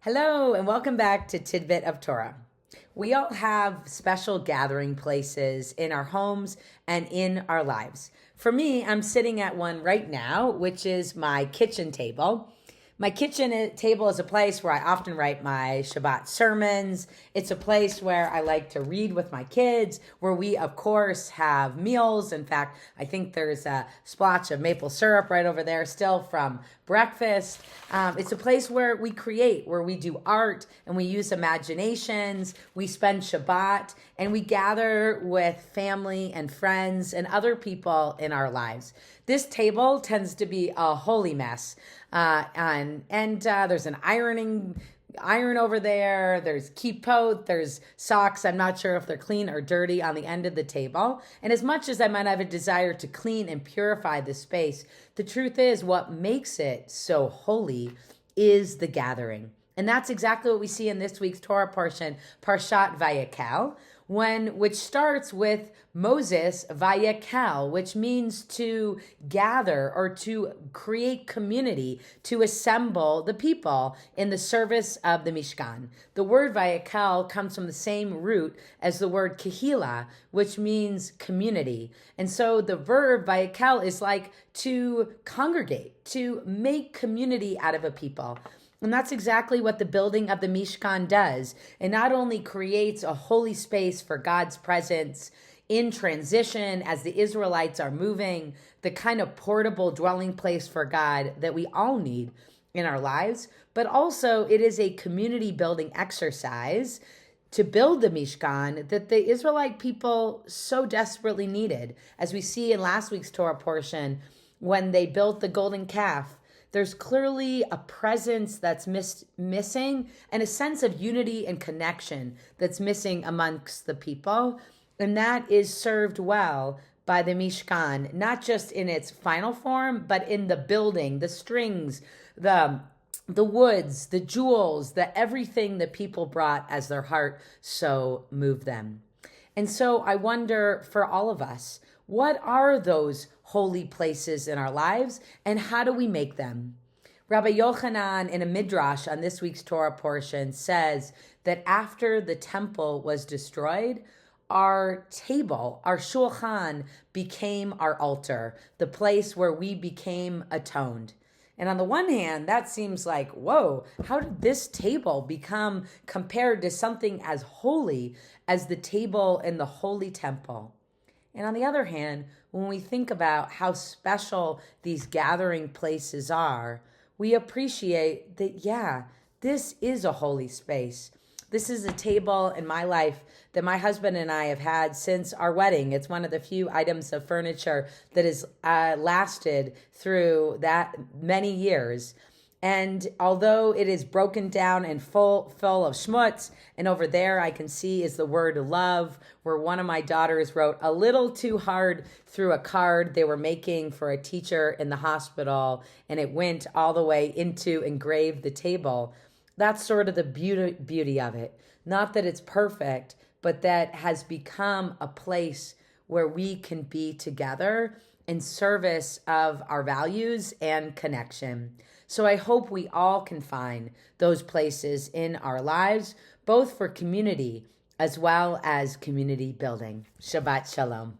Hello, and welcome back to Tidbit of Torah. We all have special gathering places in our homes and in our lives. For me, I'm sitting at one right now, which is my kitchen table. My kitchen table is a place where I often write my Shabbat sermons. It's a place where I like to read with my kids, where we, of course, have meals. In fact, I think there's a splotch of maple syrup right over there still from breakfast. It's a place where we create, where we do art, and we use imaginations. We spend Shabbat, and we gather with family and friends and other people in our lives. This table tends to be a holy mess. There's an iron over there. There's kippot. There's socks. I'm not sure if they're clean or dirty on the end of the table. And as much as I might have a desire to clean and purify the space, the truth is what makes it so holy is the gathering. And that's exactly what we see in this week's Torah portion, Parshat Vayakel, which starts with Moses Vayakel, which means to gather or to create community, to assemble the people in the service of the Mishkan. The word Vayakel comes from the same root as the word Kehila, which means community. And so the verb Vayakel is like to congregate, to make community out of a people. And that's exactly what the building of the Mishkan does. It not only creates a holy space for God's presence in transition as the Israelites are moving, the kind of portable dwelling place for God that we all need in our lives, but also it is a community building exercise to build the Mishkan that the Israelite people so desperately needed. As we see in last week's Torah portion, when they built the golden calf, there's clearly a presence that's missing and a sense of unity and connection that's missing amongst the people. And that is served well by the Mishkan, not just in its final form, but in the building, the strings, the woods, the jewels, the everything that people brought as their heart so moved them. And so I wonder for all of us, what are those holy places in our lives and how do we make them? Rabbi Yochanan in a midrash on this week's Torah portion says that after the temple was destroyed, our table, our shulchan, became our altar, the place where we became atoned. And on the one hand, that seems like, whoa, how did this table become compared to something as holy as the table in the holy temple? And on the other hand, when we think about how special these gathering places are, we appreciate that, yeah, this is a holy space. This is a table in my life that my husband and I have had since our wedding. It's one of the few items of furniture that has lasted through that many years. And although it is broken down and full of schmutz, and over there I can see is the word love, where one of my daughters wrote a little too hard through a card they were making for a teacher in the hospital, and it went all the way into engraved the table. That's sort of the beauty of it. Not that it's perfect, but that has become a place where we can be together in service of our values and connection. So I hope we all can find those places in our lives, both for community as well as community building. Shabbat Shalom.